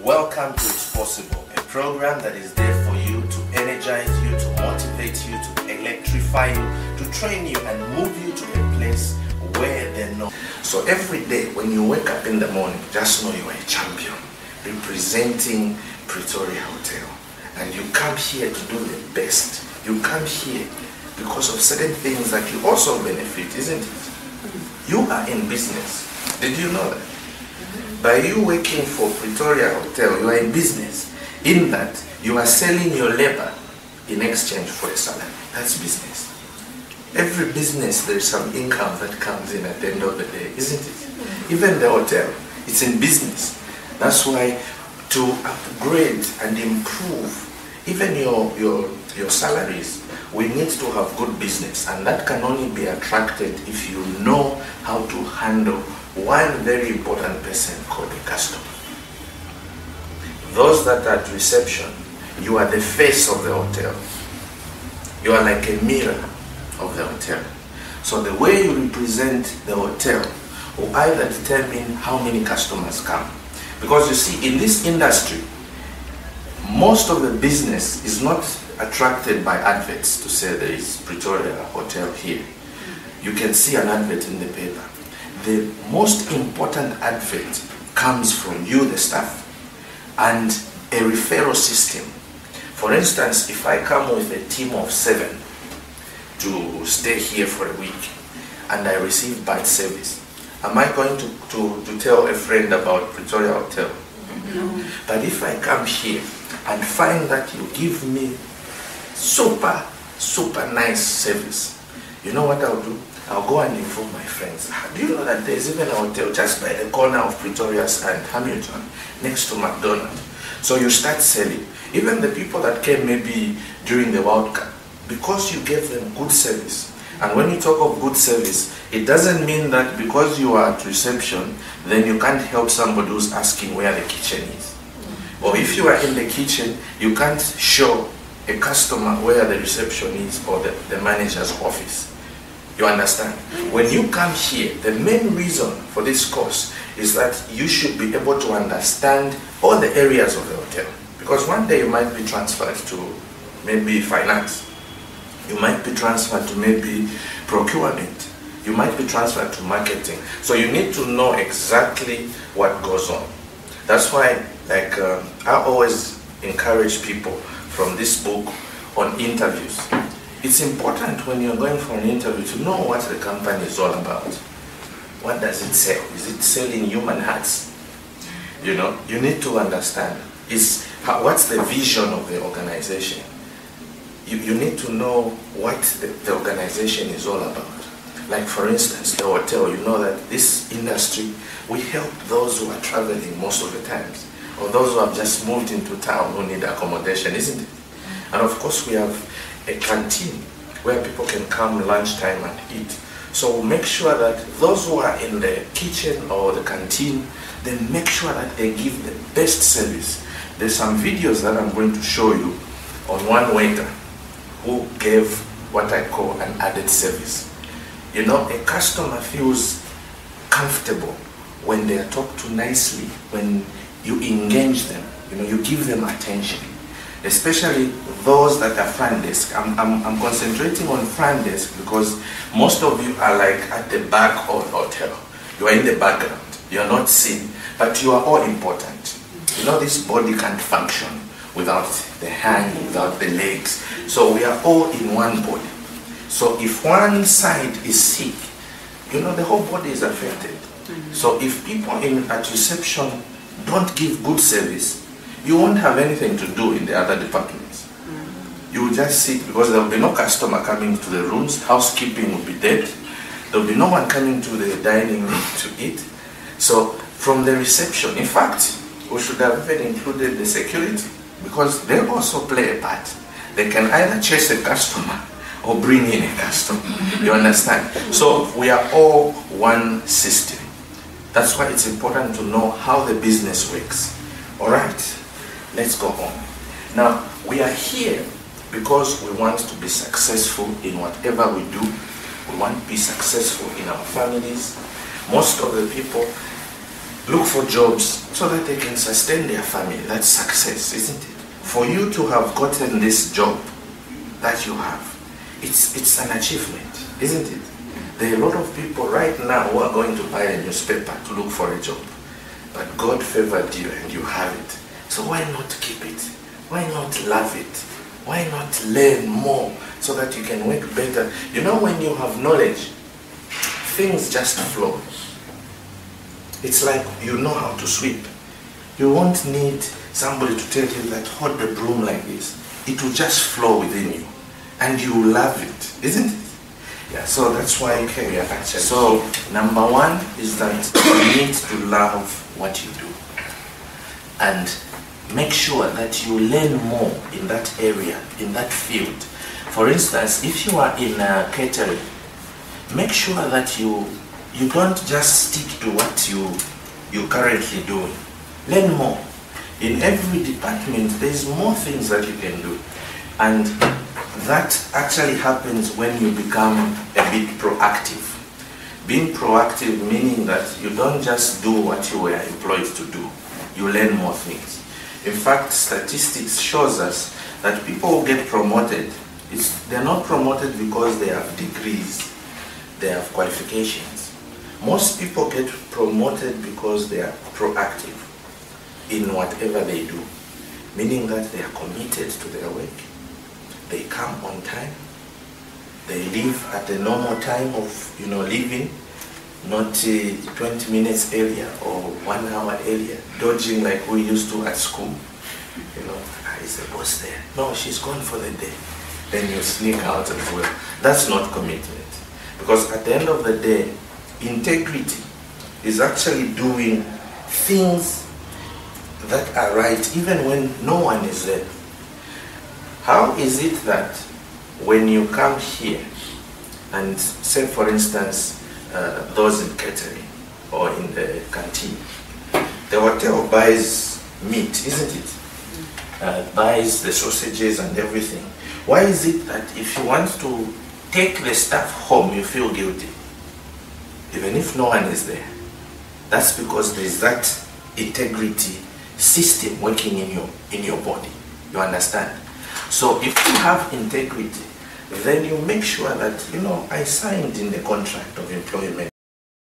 Welcome to It's Possible, a program that is there for you to energize you, to motivate you, to electrify you, to train you and move you to a place where they're not. So every day when you wake up in the morning, just know you are a champion representing Pretoria Hotel. And you come here to do the best. You come here because of certain things that you also benefit, isn't it? You are in business. Did you know that? By you working for Pretoria Hotel, you are in business. In that, you are selling your labor in exchange for a salary. That's business. Every business, there is some income that comes in at the end of the day, isn't it? Even the hotel, it's in business. That's why to upgrade and improve even your salaries, we need to have good business, and that can only be attracted if you know how to handle one very important person called a customer. Those that are at reception, you are the face of the hotel. You are like a mirror of the hotel. So the way you represent the hotel will either determine how many customers come. Because you see, in this industry, most of the business is not attracted by adverts to say there is Pretoria Hotel here. You can see an advert in the paper. The most important advert comes from you, the staff, and a referral system. For instance, if I come with a team of 7 to stay here for a week and I receive bad service, am I going to tell a friend about Pretoria Hotel? No. But if I come here and find that you give me super nice service, you know what I'll do? I'll go and inform my friends. Do you know that there's even a hotel just by the corner of Pretoria's and Hamilton, next to McDonald's? So you start selling. Even the people that came maybe during the World Cup, because you gave them good service. And when you talk of good service, it doesn't mean that because you are at reception, then you can't help somebody who's asking where the kitchen is. Or if you are in the kitchen, you can't show a customer where the reception is or the manager's office. You understand? When you come here, the main reason for this course is that you should be able to understand all the areas of the hotel. Because one day you might be transferred to maybe finance. You might be transferred to maybe procurement. You might be transferred to marketing. So you need to know exactly what goes on. That's why, I always encourage people from this book on interviews. It's important when you're going for an interview to know what the company is all about. What does it sell? Is it selling human hearts? You know, you need to understand what's the vision of the organization. You need to know what the organization is all about. Like for instance, the hotel, you know that this industry, we help those who are traveling most of the times, or those who have just moved into town who need accommodation, isn't it? And of course we have a canteen where people can come lunchtime and eat. So we'll make sure that those who are in the kitchen or the canteen, then make sure that they give the best service. There's some videos that I'm going to show you on one waiter who gave what I call an added service. You know, a customer feels comfortable when they are talked to nicely, when you engage them, you know, you give them attention. Especially those that are front desk. I'm concentrating on front desk because most of you are like at the back of the hotel. You are in the background. You are not seen, but you are all important. You know, this body can't function without the hand, without the legs. So we are all in one body. So if one side is sick, you know, the whole body is affected. So if people at reception don't give good service, you won't have anything to do in the other departments. You will just sit because there will be no customer coming to the rooms, housekeeping will be dead, there will be no one coming to the dining room to eat. So from the reception, in fact, we should have even included the security because they also play a part. They can either chase a customer or bring in a customer. You understand? So we are all one system. That's why it's important to know how the business works. Alright? Let's go on. Now, we are here because we want to be successful in whatever we do. We want to be successful in our families. Most of the people look for jobs so that they can sustain their family. That's success, isn't it? For you to have gotten this job that you have, it's an achievement, isn't it? There are a lot of people right now who are going to buy a newspaper to look for a job. But God favored you and you have it. So why not keep it? Why not love it? Why not learn more so that you can work better? You know, when you have knowledge, things just flow. It's like you know how to sweep. You won't need somebody to tell you that hold the broom like this. It will just flow within you. And you will love it, isn't it? Yeah, so that's why we are actually. So number one is that you need to love what you do. And make sure that you learn more in that area, in that field. For instance, if you are in catering, make sure that you don't just stick to what you're currently doing. Learn more. In every department, there's more things that you can do. And that actually happens when you become a bit proactive. Being proactive meaning that you don't just do what you were employed to do. You learn more things. In fact, statistics shows us that people who get promoted, they're not promoted because they have degrees, they have qualifications. Most people get promoted because they are proactive in whatever they do, meaning that they are committed to their work. They come on time. They leave at the normal time of leaving, not 20 minutes earlier or 1 hour earlier, dodging like we used to at school. Is the boss there? No, she's gone for the day. Then you sneak out as well. That's not commitment. Because at the end of the day, integrity is actually doing things that are right even when no one is there. How is it that when you come here and say, for instance, those in catering or in the canteen, the hotel buys meat, isn't it? Buys the sausages and everything. Why is it that if you want to take the stuff home, you feel guilty, even if no one is there? That's because there's that integrity system working in your body. You understand? So if you have integrity, then you make sure that, I signed in the contract of employment